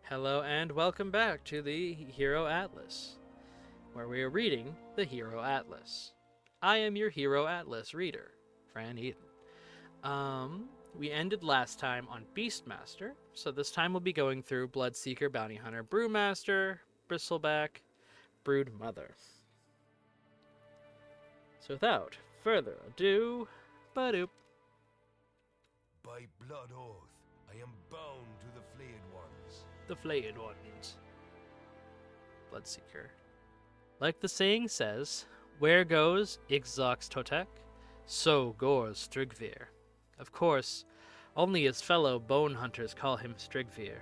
Hello and welcome back to the Hero Atlas, where we are reading the Hero Atlas. I am your Hero Atlas reader, Fran Eden. We ended last time on Beastmaster, so this time we'll be going through Bloodseeker, Bounty Hunter, Brewmaster, Bristleback, Broodmother. So without further ado, ba-doop. By blood oath, I am bound to the flayed ones. The flayed ones. Bloodseeker. Like the saying says, where goes Ixox Totek, so goes Strigvir. Of course, only his fellow bone hunters call him Strigvir.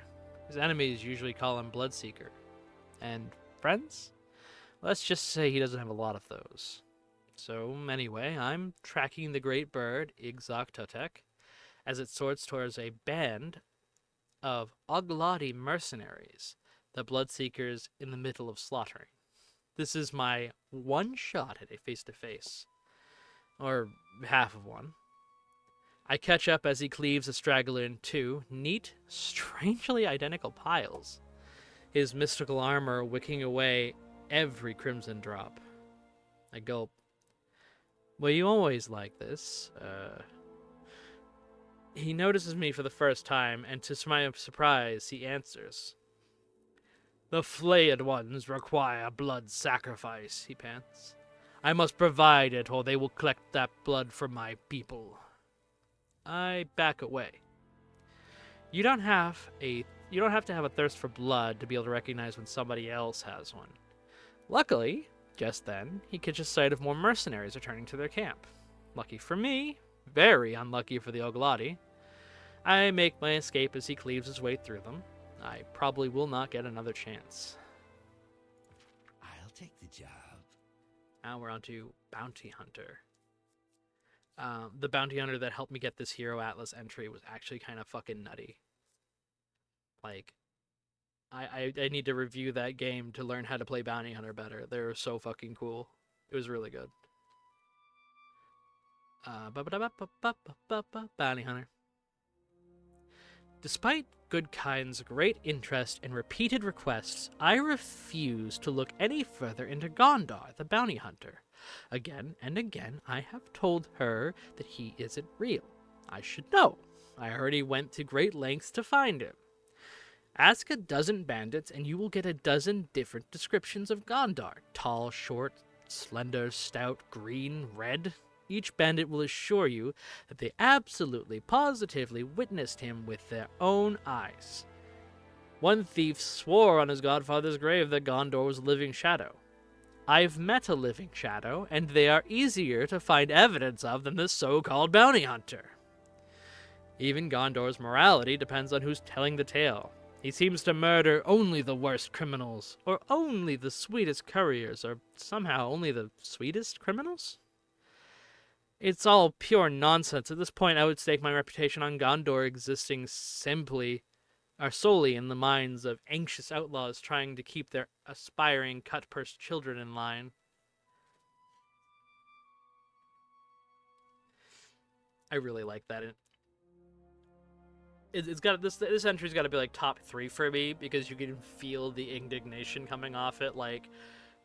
His enemies usually call him Bloodseeker. And friends? Let's just say he doesn't have a lot of those. So anyway, I'm tracking the great bird, Ixox Totek, as it soars towards a band of Oglati mercenaries, the Bloodseekers in the middle of slaughtering. This is my one shot at a face-to-face. Or half of one. I catch up as he cleaves a straggler in two neat, strangely identical piles, his mystical armor wicking away every crimson drop. I gulp. Well, you always like this. He notices me for the first time, and to my surprise, he answers. The flayed ones require blood sacrifice, he pants. I must provide it, or they will collect that blood from my people. I back away. You don't have to have a thirst for blood to be able to recognize when somebody else has one. Luckily, just then, he catches sight of more mercenaries returning to their camp. Lucky for me, very unlucky for the Oglati. I make my escape as he cleaves his way through them. I probably will not get another chance. I'll take the job. Now we're on to Bounty Hunter. The Bounty Hunter that helped me get this Hero Atlas entry was actually kind of fucking nutty. Like, I need to review that game to learn how to play Bounty Hunter better. They're so fucking cool. It was really good. Bounty Hunter. Despite Goodkind's great interest and repeated requests, I refuse to look any further into Gondar, the bounty hunter. Again and again, I have told her that he isn't real. I should know. I already went to great lengths to find him. Ask a dozen bandits and you will get a dozen different descriptions of Gondar. Tall, short, slender, stout, green, red. Each bandit will assure you that they absolutely, positively witnessed him with their own eyes. One thief swore on his godfather's grave that Gondor was a living shadow. I've met a living shadow, and they are easier to find evidence of than this so-called bounty hunter. Even Gondor's morality depends on who's telling the tale. He seems to murder only the worst criminals, or only the sweetest couriers, or somehow only the sweetest criminals? It's all pure nonsense. At this point, I would stake my reputation on Gondor existing solely in the minds of anxious outlaws trying to keep their aspiring cut-purse children in line. I really like that. It's got this entry's got to be like top 3 for me because you can feel the indignation coming off it. Like,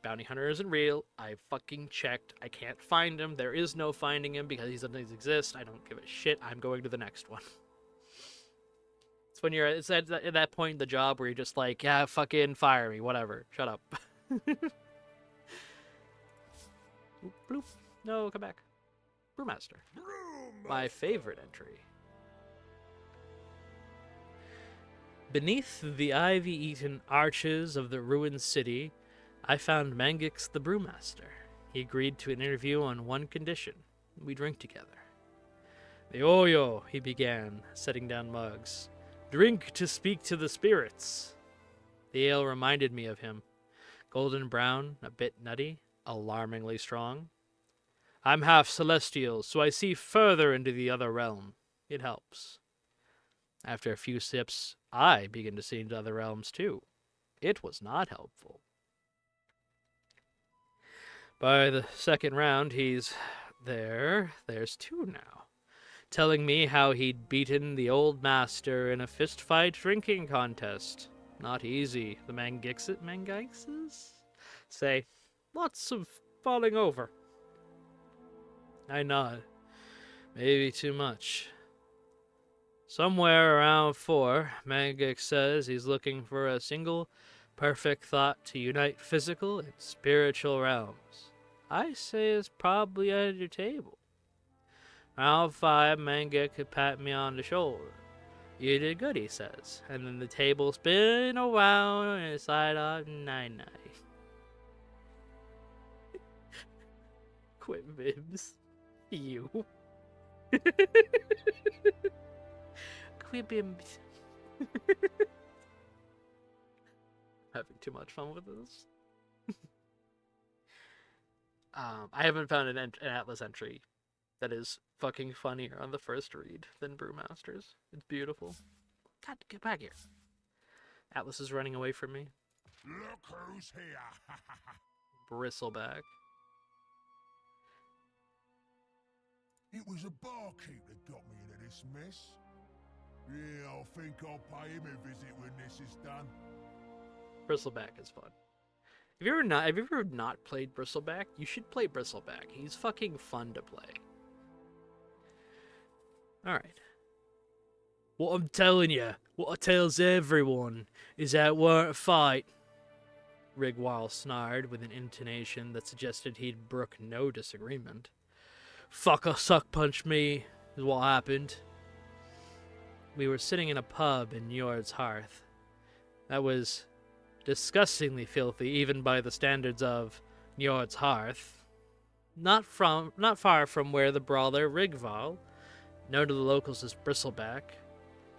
bounty hunter isn't real. I fucking checked. I can't find him. There is no finding him because he doesn't exist. I don't give a shit. I'm going to the next one. It's at that point in the job where you're just like, yeah, fucking fire me, whatever. Shut up. Oop, bloop. No, come back. Brewmaster. My favorite entry. Beneath the ivy-eaten arches of the ruined city, I found Mangix the Brewmaster. He agreed to an interview on one condition. We drink together. The Oyo, he began, setting down mugs. Drink to speak to the spirits. The ale reminded me of him. Golden brown, a bit nutty, alarmingly strong. I'm half celestial, so I see further into the other realm. It helps. After a few sips, I begin to see into other realms too. It was not helpful. By the second round, he's there's 2 now, telling me how he'd beaten the old master in a fist-fight drinking contest. Not easy, the Mangixes say. Lots of falling over. I nod. Maybe too much. Somewhere around 4, Mangix says he's looking for a single perfect thought to unite physical and spiritual realms. I say it's probably at your table. Around 5, Mangix could pat me on the shoulder. You did good, he says, and then the table spin around and side off 9-9. Quit, Bibs. You. Quit, Bibs. Having too much fun with this. I haven't found an Atlas entry that is fucking funnier on the first read than Brewmaster's. It's beautiful. God, get back here. Atlas is running away from me. Look who's here! Bristle back. It was a barkeep that got me into this mess. Yeah, I think I'll pay him a visit when this is done. Bristleback is fun. Have you ever not played Bristleback? You should play Bristleback. He's fucking fun to play. Alright. What I'm telling you, what I tells everyone, is that it weren't a fight. Rigwall snarled with an intonation that suggested he'd brook no disagreement. Fucker suck punched me, is what happened. We were sitting in a pub in Njord's Hearth. That was disgustingly filthy, even by the standards of Njord's Hearth. Not far from where the brawler Rigval, known to the locals as Bristleback,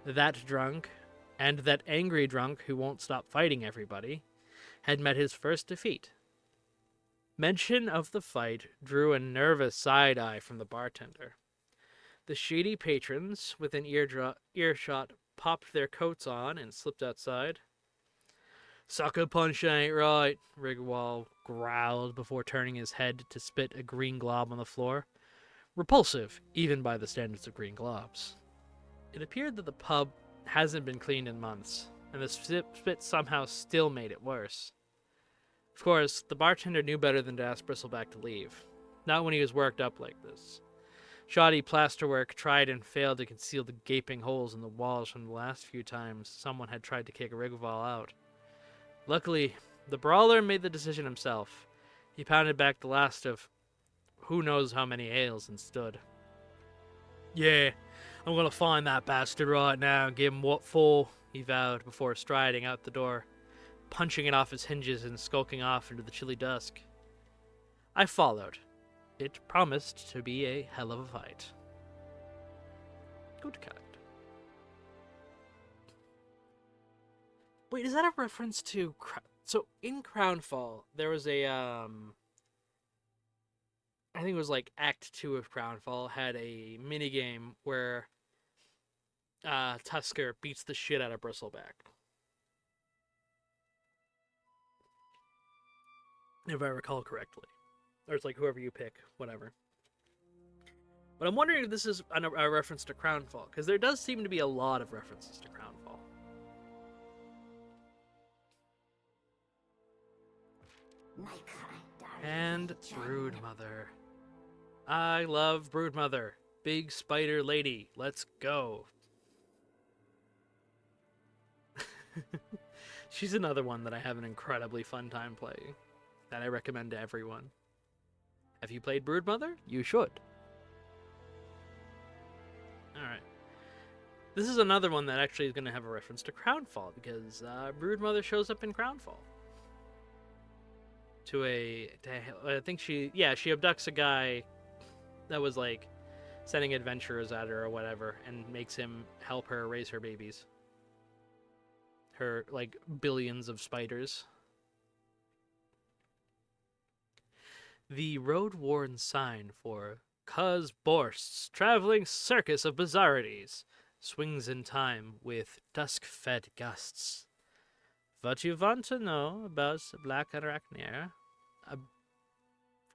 that drunk, and that angry drunk who won't stop fighting everybody, had met his first defeat. Mention of the fight drew a nervous side-eye from the bartender. The shady patrons, within earshot, popped their coats on and slipped outside. Sucker punch ain't right, Rigwall growled before turning his head to spit a green glob on the floor. Repulsive, even by the standards of green globs. It appeared that the pub hasn't been cleaned in months, and the spit somehow still made it worse. Of course, the bartender knew better than to ask Bristleback to leave. Not when he was worked up like this. Shoddy plasterwork tried and failed to conceal the gaping holes in the walls from the last few times someone had tried to kick Rigval out. Luckily, the brawler made the decision himself. He pounded back the last of who knows how many ales and stood. Yeah, I'm gonna find that bastard right now and give him what for, he vowed before striding out the door, punching it off its hinges and skulking off into the chilly dusk. I followed. It promised to be a hell of a fight. Good kind. Wait, is that a reference to... So, in Crownfall, there was a, I think it was like Act 2 of Crownfall had a minigame where Tusker beats the shit out of Bristleback. If I recall correctly. Or it's like whoever you pick, whatever. But I'm wondering if this is a reference to Crownfall, because there does seem to be a lot of references to Crownfall. And Broodmother. I love Broodmother. Big spider lady. Let's go. She's another one that I have an incredibly fun time playing. That I recommend to everyone. Have you played Broodmother? You should. Alright. This is another one that actually is going to have a reference to Crownfall, because Broodmother shows up in Crownfall. I think she abducts a guy that was like sending adventurers at her or whatever, and makes him help her raise her babies. Her, like, billions of spiders. The road-worn sign for Cuz Borst's traveling circus of bizarrities swings in time with dusk-fed gusts. What you want to know about Black Arachnia?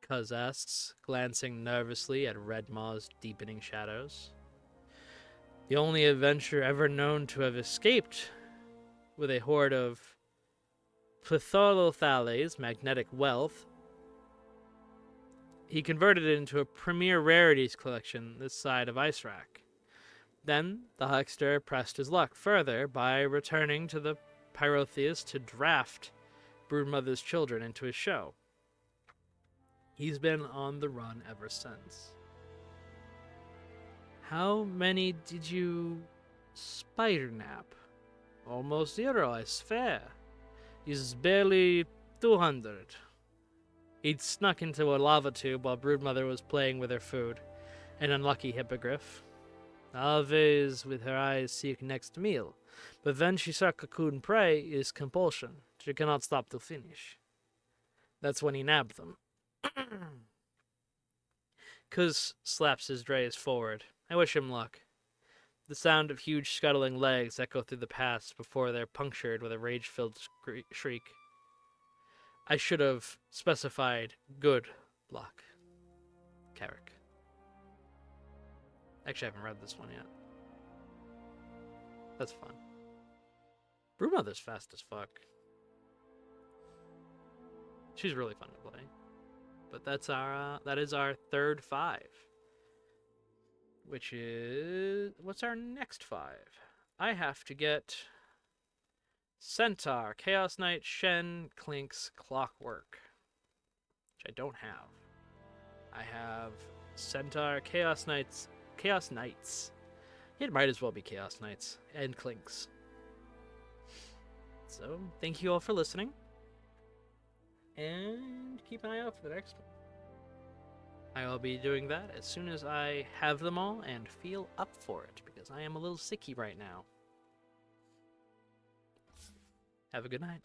Cuz asks, glancing nervously at Redmaw's deepening shadows. The only adventurer ever known to have escaped with a hoard of pletholothales, magnetic wealth. He converted it into a premier rarities collection this side of Ice Rack. Then the huckster pressed his luck further by returning to the Pyrotheus to draft Broodmother's children into his show. He's been on the run ever since. How many did you spider nap? Almost zero, I swear. He's barely 200. He'd snuck into a lava tube while Broodmother was playing with her food. An unlucky hippogriff. Always with her eyes seek next meal, but when she saw cocoon prey is compulsion. She cannot stop to finish. That's when he nabbed them. Cuz slaps his drays forward. I wish him luck. The sound of huge scuttling legs echo through the past before they're punctured with a rage-filled shriek. I should have specified good luck. Carrick. Actually, I haven't read this one yet. That's fun. Brewmother's fast as fuck. She's really fun to play. But that is our third 5. Which is... What's our next 5? I have to get Centaur, Chaos Knight, Shen, Clinks, Clockwork. Which I don't have. I have Centaur, Chaos Knights. It might as well be Chaos Knights and Clinks. So, thank you all for listening. And keep an eye out for the next one. I will be doing that as soon as I have them all and feel up for it, because I am a little sicky right now. Have a good night.